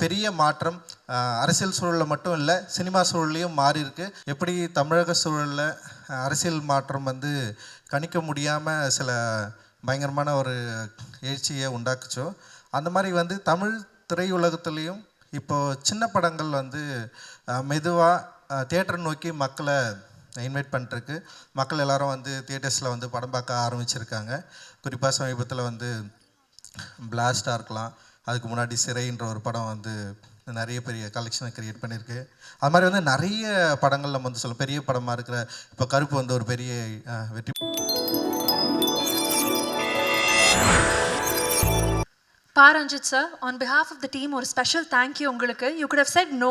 பெரிய மாற்றம் அரசியல் சூழலில் மட்டும் இல்லை, சினிமா சூழல்லையும் மாறி இருக்கு. எப்படி தமிழக சூழலில் அரசியல் மாற்றம் வந்து கணிக்க முடியாமல் சில பயங்கரமான ஒரு எழுச்சியை உண்டாக்குச்சோ, அந்த மாதிரி வந்து தமிழ் திரையுலகத்துலேயும் இப்போ சின்ன படங்கள் வந்து மெதுவாக தியேட்டர் நோக்கி மக்களை இன்வைட் பண்ணிருக்கு. மக்கள் எல்லாரும் வந்து தியேட்டர்ஸில் வந்து படம் பார்க்க ஆரம்பிச்சிருக்காங்க. குறிப்பாக சமீபத்தில் வந்து பிளாஸ்டாக இருக்கலாம், அதுக்கு முன்னாடி சிறைன்ற ஒரு படம் வந்து நிறைய பெரிய கலெக்ஷனை க்ரியேட் பண்ணியிருக்கு. அது மாதிரி வந்து நிறைய படங்கள் நம்ம வந்து சொல்ல பெரிய படமாக இருக்கிற இப்போ கருப்பு வந்து ஒரு பெரிய வெற்றி. Paranjit sir, on behalf of the team ஒரு ஸ்பெஷல் தேங்க்யூ உங்களுக்கு. You could have said no,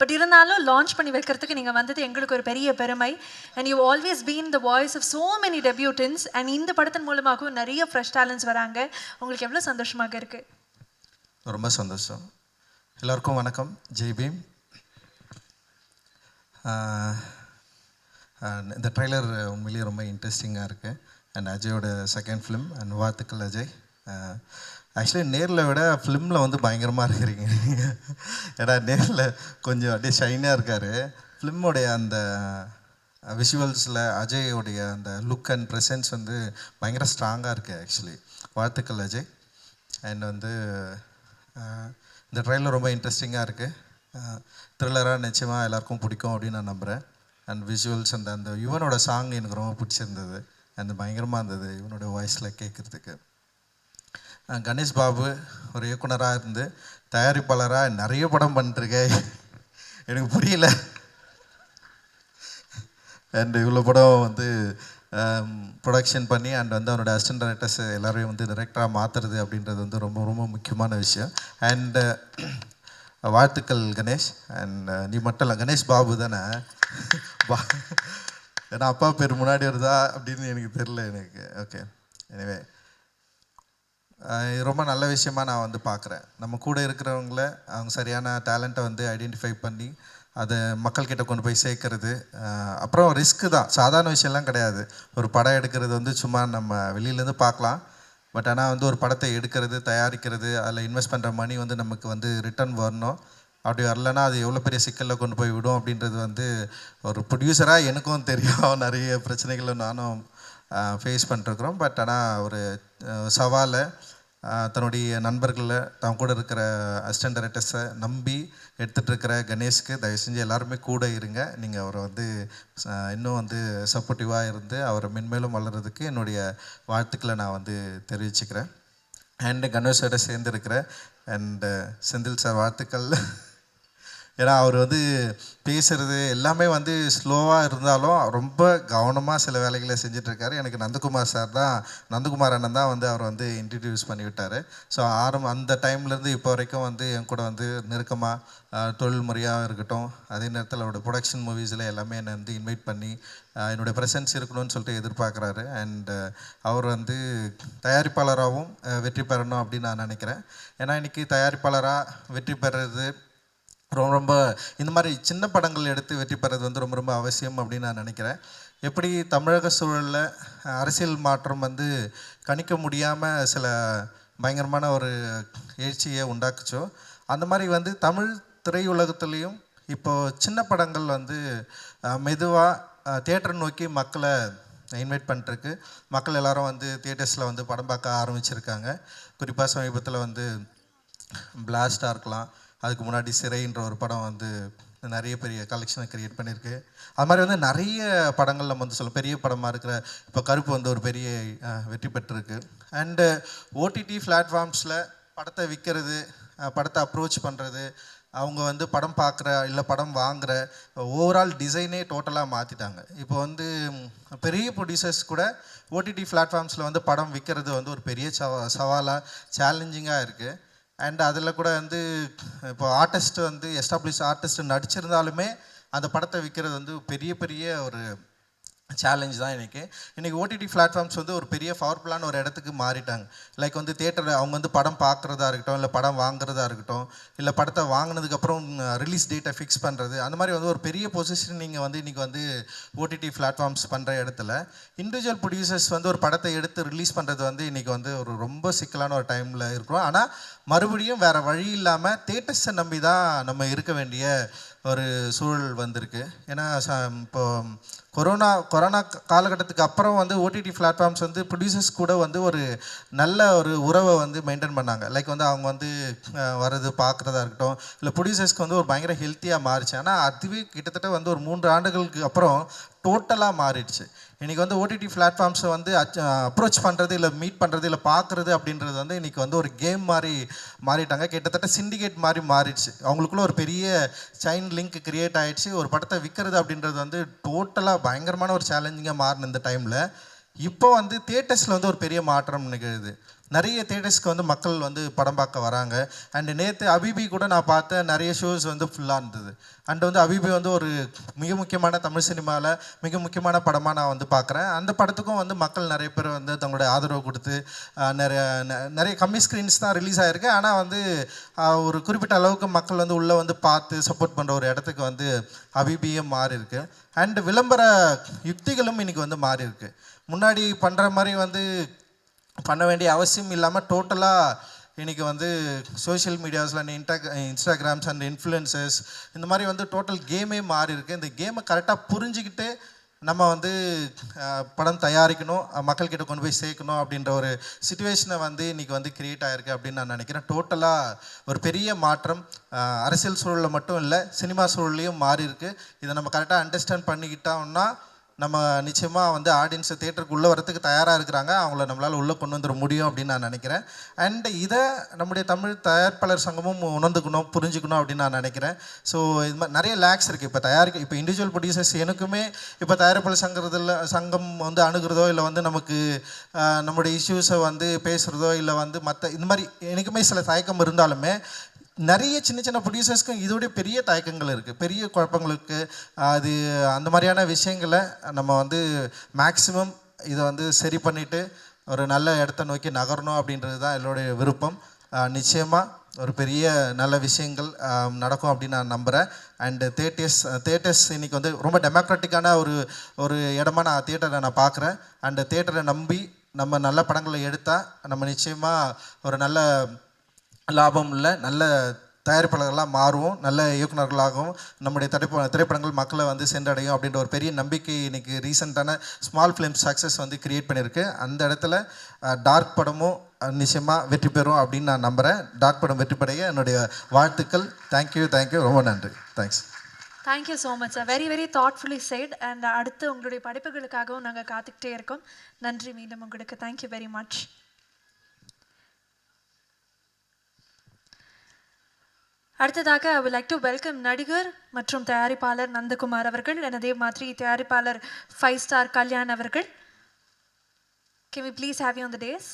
but இருந்தாலும் லான்ச் பண்ணி வைக்கிறதுக்கு நீங்கள் வந்தது எங்களுக்கு ஒரு பெரிய பெருமை. And you always been the voice of so many debutants. And இந்த படத்தின் மூலமாகவும் நிறைய ஃப்ரெஷ் டேலண்ட்ஸ் வராங்க. உங்களுக்கு எவ்வளோ சந்தோஷமாக இருக்குது? ரொம்ப சந்தோஷம். எல்லாருக்கும் வணக்கம், ஜெய் பீம். இந்த ட்ரெய்லர் உண்மையிலேயே ரொம்ப இன்ட்ரெஸ்டிங்காக இருக்குது. அண்ட் அஜயோட செகண்ட் ஃபிலிம். அண்ட் வாழ்த்துக்கள் அஜய். ஆக்சுவலி நேரில் விட ஃபிலிமில் வந்து பயங்கரமாக இருக்கிறீங்க. ஏன்னா நேரில் கொஞ்சம் அப்படியே ஷைனாக இருக்கார். ஃபிலிமோடைய அந்த விஷுவல்ஸில் அஜயோடைய அந்த லுக் அண்ட் ப்ரெசன்ஸ் வந்து பயங்கர ஸ்ட்ராங்காக இருக்குது ஆக்சுவலி. வாழ்த்துக்கள் அஜய். அண்ட் வந்து இந்த ட்ரெயிலர் ரொம்ப இன்ட்ரெஸ்டிங்காக இருக்குது. த்ரில்லராக நிச்சயமாக எல்லாருக்கும் பிடிக்கும் அப்படின்னு நான் நம்புகிறேன். அண்ட் விஷுவல்ஸ் அந்த யுவனோட சாங் எனக்கு ரொம்ப பிடிச்சிருந்தது. அந்த பயங்கரமாக இருந்தது யுவனோட வாய்ஸில் கேட்குறதுக்கு. கணேஷ் பாபு ஒரு இயக்குனராக இருந்து தயாரிப்பாளராக நிறைய படம் பண்ணிட்டுருக்கேன். எனக்கு புரியல. அண்ட் இவ்வளோ படம் வந்து ப்ரொடக்ஷன் பண்ணி அண்ட் வந்து அவனோட அசிஸ்டன்ட் டைரக்டர்ஸ் எல்லோரையும் வந்து டைரக்டராக மாற்றுறது அப்படின்றது வந்து ரொம்ப ரொம்ப முக்கியமான விஷயம். அண்டு வாழ்த்துக்கள் கணேஷ். அண்ட் நீ மட்டும் இல்லை, கணேஷ் பாபு தானே? ஏன்னா அப்பா பேர் முன்னாடி வருதா அப்படின்னு எனக்கு தெரில எனக்கு. ஓகே, எனிவே இது ரொம்ப நல்ல விஷயமா நான் வந்து பார்க்குறேன். நம்ம கூட இருக்கிறவங்கள அவங்க சரியான டேலண்ட்டை வந்து ஐடென்டிஃபை பண்ணி அதை மக்கள்கிட்ட கொண்டு போய் சேர்க்கறது. அப்புறம் ரிஸ்க்கு தான், சாதாரண விஷயம்லாம் கிடையாது. ஒரு படம் எடுக்கிறது வந்து சும்மா நம்ம வெளியிலேருந்து பார்க்கலாம். பட் ஆனால் வந்து ஒரு படத்தை எடுக்கிறது, தயாரிக்கிறது, அதில் இன்வெஸ்ட் பண்ணுற மணி வந்து நமக்கு வந்து ரிட்டர்ன் வரணும். அப்படி வரலன்னா அது எவ்வளோ பெரிய சிக்கலில் கொண்டு போய் விடும் அப்படின்றது வந்து ஒரு ப்ரொடியூசராக எனக்கும் தெரியும். நிறைய பிரச்சனைகளை நானும் ஃபேஸ் பண்ணிட்டுருக்குறோம். பட் ஆனால் ஒரு சவாலை தன்னுடைய நண்பர்களில் தான் கூட இருக்கிற அசிஸ்டன்ட் டைரக்டர்ஸை நம்பி எடுத்துகிட்ருக்கிற கணேஷ்க்கு தயவு செஞ்சு எல்லாருமே கூட இருங்க. நீங்கள் அவரை வந்து இன்னும் வந்து சப்போர்ட்டிவாக இருந்து அவரை மென்மேலும் வளர்கிறதுக்கு என்னுடைய வாழ்த்துக்களை நான் வந்து தெரிவிச்சுக்கிறேன். அண்டு கணேஷோட சேர்ந்துருக்கிற அண்டு செந்தில் சார் வாழ்த்துக்கள். ஏன்னா அவர் வந்து பேசுகிறது எல்லாமே வந்து ஸ்லோவாக இருந்தாலும் ரொம்ப கவனமாக சில வேலைகளை செஞ்சிட்ருக்காரு. எனக்கு நந்தகுமார் அண்ணன் தான் வந்து அவர் வந்து இன்ட்ரடியூஸ் பண்ணி விட்டார். ஸோ அந்த டைம்லேருந்து இப்போ வரைக்கும் வந்து என் கூட வந்து நெருக்கமாக தொழில் முறையாக இருக்கட்டும், அதே நேரத்தில் அவரோட ப்ரொடக்ஷன் மூவிஸில் எல்லாமே என்னை வந்து இன்வைட் பண்ணி என்னுடைய ப்ரெசன்ஸ் இருக்கணும்னு சொல்லிட்டு எதிர்பார்க்குறாரு. அண்டு அவர் வந்து தயாரிப்பாளராகவும் வெற்றி பெறணும் அப்படின்னு நான் நினைக்கிறேன். ஏன்னா இன்றைக்கி தயாரிப்பாளராக வெற்றி பெறுறது ரொம்ப இந்த மாதிரி சின்ன படங்கள் எடுத்து வெற்றி பெறது வந்து ரொம்ப ரொம்ப அவசியம் அப்படின்னு நான் நினைக்கிறேன். எப்படி தமிழக சூழலில் அரசியல் மாற்றம் வந்து கணிக்க முடியாமல் சில பயங்கரமான ஒரு எழுச்சியை உண்டாக்குச்சோ, அந்த மாதிரி வந்து தமிழ் திரையுலகத்துலேயும் இப்போது சின்ன படங்கள் வந்து மெதுவாக தியேட்டர் நோக்கி மக்களை இன்வைட் பண்ணிருக்கு. மக்கள் எல்லாரும் வந்து தியேட்டர்ஸில் வந்து படம் பார்க்க ஆரம்பிச்சிருக்காங்க. குறிப்பாக சமீபத்தில் வந்து பிளாஸ்டாக இருக்கலாம், அதுக்கு முன்னாடி சிறைன்ற ஒரு படம் வந்து நிறைய பெரிய கலெக்ஷனை க்ரியேட் பண்ணியிருக்கு. அது மாதிரி வந்து நிறைய படங்கள் நம்ம வந்து சொல்ல பெரிய படமாக இருக்கிற இப்போ கருப்பு வந்து ஒரு பெரிய வெற்றி பெற்றிருக்கு. அண்டு ஓடிடி பிளாட்ஃபார்ம்ஸில் படத்தை விற்கிறது, படத்தை அப்ரோச் பண்ணுறது, அவங்க வந்து படம் பார்க்குற இல்லை படம் வாங்குகிற ஓவரால் டிசைனே டோட்டலாக மாற்றிட்டாங்க. இப்போ வந்து பெரிய ப்ரொடியூசர்ஸ் கூட ஓடிடி பிளாட்ஃபார்ம்ஸில் வந்து படம் விற்கிறது வந்து ஒரு பெரிய சவாலாக சேலஞ்சிங்காக இருக்குது. அண்ட் அதில் கூட வந்து இப்போ ஆர்டிஸ்ட் வந்து எஸ்டாப்ளிஷ் ஆர்டிஸ்ட் நடிச்சிருந்தாலுமே அந்த படத்தை விற்கிறது வந்து பெரிய பெரிய ஒரு சேலஞ்ச் தான் இன்றைக்கி ஓடிடி பிளாட்ஃபார்ம்ஸ் வந்து ஒரு பெரிய பவர்ஃபுல்லான ஒரு இடத்துக்கு மாறிட்டாங்க. லைக் வந்து தியேட்டரில் அவங்க வந்து படம் பார்க்குறதா இருக்கட்டும், இல்லை படம் வாங்குறதா இருக்கட்டும், இல்லை படத்தை வாங்கினதுக்கப்புறம் ரிலீஸ் டேட்டை ஃபிக்ஸ் பண்ணுறது, அந்த மாதிரி வந்து ஒரு பெரிய பொசிஷன் நீங்கள் வந்து இன்றைக்கி வந்து ஓடிடி பிளாட்ஃபார்ம்ஸ் பண்ணுற இடத்துல இண்டிவிஜுவல் ப்ரொடியூசர்ஸ் வந்து ஒரு படத்தை எடுத்து ரிலீஸ் பண்ணுறது வந்து இன்றைக்கி வந்து ஒரு ரொம்ப சிக்கலான ஒரு டைமில் இருக்கிறோம். ஆனால் மறுபடியும் வேறு வழி இல்லாமல் தியேட்டர்ஸை நம்பி தான் நம்ம இருக்க வேண்டிய ஒரு சூழல் வந்திருக்கு. ஏன்னா இப்போ கொரோனா காலகட்டத்துக்கு அப்புறம் வந்து ஓடிடி பிளாட்ஃபார்ம்ஸ் வந்து ப்ரொடியூசர்ஸ் கூட வந்து ஒரு நல்ல ஒரு உறவை வந்து மெயின்டைன் பண்ணாங்க. லைக் வந்து அவங்க வந்து வர்றது பார்க்குறதா இருக்கட்டும், இல்லை ப்ரொடியூசர்ஸ்க்கு வந்து ஒரு பயங்கர ஹெல்த்தியாக மாறிச்சு. ஆனால் அதுவே கிட்டத்தட்ட வந்து ஒரு 3 ஆண்டுகளுக்கு அப்புறம் டோட்டலாக மாறிடுச்சு. இன்றைக்கி வந்து ஓடிடி பிளாட்ஃபார்ம்ஸை வந்து அப்ரோச் பண்ணுறது, இல்லை மீட் பண்ணுறது, இல்லை பார்க்குறது அப்படின்றது வந்து இன்றைக்கி வந்து ஒரு கேம் மாதிரி மாறிட்டாங்க. கிட்டத்தட்ட சிண்டிகேட் மாதிரி மாறிடுச்சு. அவங்களுக்குள்ள ஒரு பெரிய செயின் லிங்க் கிரியேட் ஆகிடுச்சு. ஒரு படத்தை விற்கிறது அப்படின்றது வந்து டோட்டலாக பயங்கரமான ஒரு சேலஞ்சிங்காக மாறின இந்த டைமில் இப்போ வந்து தியேட்டர்ஸில் வந்து ஒரு பெரிய மாற்றம் நிகழுது. நிறைய தியேட்டர்ஸ்க்கு வந்து மக்கள் வந்து படம் பார்க்க வராங்க. அண்டு நேற்று அபிபி கூட நான் பார்த்தேன், நிறைய ஷோஸ் வந்து ஃபுல்லாக இருந்தது. அண்டு வந்து அபிபி வந்து ஒரு மிக முக்கியமான தமிழ் சினிமாவில் மிக முக்கியமான படமாக நான் வந்து பார்க்குறேன். அந்த படத்துக்கும் வந்து மக்கள் நிறைய பேர் வந்து தங்களுடைய ஆதரவு கொடுத்து நிறைய கம்மி ஸ்க்ரீன்ஸ் தான் ரிலீஸ் ஆகிருக்கு. ஆனால் வந்து ஒரு குறிப்பிட்ட அளவுக்கு மக்கள் வந்து உள்ளே வந்து பார்த்து சப்போர்ட் பண்ணுற ஒரு இடத்துக்கு வந்து அபிபியும் மாறி இருக்கு. அண்டு விளம்பர யுக்திகளும் இன்றைக்கி வந்து மாறி இருக்கு. முன்னாடி பண்ணுற மாதிரி வந்து பண்ண வேண்டிய அவசியம் இல்லாமல் டோட்டலாக இன்றைக்கி வந்து சோஷியல் மீடியாஸில் இன்ஸ்டாகிராம்ஸ் அண்ட் இன்ஃப்ளூயன்சர்ஸ் இந்த மாதிரி வந்து டோட்டல் கேமே மாறி இருக்குது. இந்த கேமை கரெக்டாக புரிஞ்சுக்கிட்டு நம்ம வந்து படம் தயாரிக்கணும், மக்கள்கிட்ட கொண்டு போய் சேர்க்கணும் அப்படின்ற ஒரு சிச்சுவேஷனை வந்து இன்றைக்கி வந்து க்ரியேட் ஆகிருக்கு அப்படின்னு நான் நினைக்கிறேன். டோட்டலாக ஒரு பெரிய மாற்றம் அரசியல் சூழலில் மட்டும் இல்லை, சினிமா சூழல்லையும் மாறி இருக்குது. இதை நம்ம கரெக்டாக அண்டர்ஸ்டாண்ட் பண்ணிக்கிட்டோம்னா நம்ம நிச்சயமாக வந்து ஆடியன்ஸை தேட்டருக்கு உள்ளே வரத்துக்கு தயாராக இருக்கிறாங்க. அவங்கள நம்மளால் உள்ளே கொண்டு வந்துட முடியும் அப்படின்னு நான் நினைக்கிறேன். அண்டு இதை நம்முடைய தமிழ் தயாரிப்பாளர் சங்கமும் உணர்ந்துக்கணும், புரிஞ்சுக்கணும் அப்படின்னு நான் நினைக்கிறேன். ஸோ இது மாதிரி நிறைய லேக்ஸ் இருக்குது. இப்போ இண்டிவிஜுவல் ப்ரொடியூசர்ஸ் எனக்குமே இப்போ தயாரிப்பாளர் சங்கம் வந்து அணுகிறதோ, இல்லை வந்து நமக்கு நம்முடைய இஷ்யூஸை வந்து பேசுகிறதோ, இல்லை வந்து மற்ற இந்த மாதிரி எனக்குமே சில தயக்கம் இருந்தாலுமே நிறைய சின்ன சின்ன ப்ரொடியூசர்ஸ்க்கும் இதோடைய பெரிய தயக்கங்கள் இருக்குது, பெரிய குழப்பங்கள் இருக்குது. அது அந்த மாதிரியான விஷயங்களை நம்ம வந்து மேக்ஸிமம் இதை வந்து சரி பண்ணிவிட்டு ஒரு நல்ல இடத்த நோக்கி நகரணும் அப்படின்றது தான் என்னுடைய விருப்பம். நிச்சயமாக ஒரு பெரிய நல்ல விஷயங்கள் நடக்கும் அப்படின்னு நான் நம்புகிறேன். அண்டு தேட்டர்ஸ் இன்றைக்கி வந்து ரொம்ப டெமோக்ராட்டிக்கான ஒரு இடமா நான் தியேட்டரை நான் பார்க்குறேன். அண்டு தியேட்டரை நம்பி நம்ம நல்ல படங்களை எடுத்தால் நம்ம நிச்சயமாக ஒரு நல்ல லாபம் இல்லை, நல்ல தயாரிப்பாளர்களாக மாறுவோம், நல்ல இயக்குநர்களாகவும் நம்முடைய திரைப்படங்கள் மக்களை வந்து சென்றடையும் அப்படின்ற ஒரு பெரிய நம்பிக்கை இன்றைக்கி ரீசெண்டான ஸ்மால் ஃபிலிம் சக்ஸஸ் வந்து கிரியேட் பண்ணியிருக்கு. அந்த இடத்துல டார்க் படமும் நிச்சயமாக வெற்றி பெறும் அப்படின்னு நான் நம்புகிறேன். டார்க் படம் வெற்றி பெறைய என்னுடைய வாழ்த்துக்கள். தேங்க்யூ, ரொம்ப நன்றி. Thanks. Thank you so much sir. Very very thoughtfully said. And அடுத்து உங்களுடைய படைப்புகளுக்காகவும் நாங்கள் காத்துக்கிட்டே இருக்கோம். நன்றி மீண்டும் உங்களுக்கு. Thank you very much. அடுத்ததாக I would like to welcome நடிகர் மற்றும் தயாரிப்பாளர் நந்தகுமார் அவர்கள், அதே மாதிரி தயாரிப்பாளர் 5 ஸ்டார் கல்யாண் அவர்கள். Can we please have you on the dais?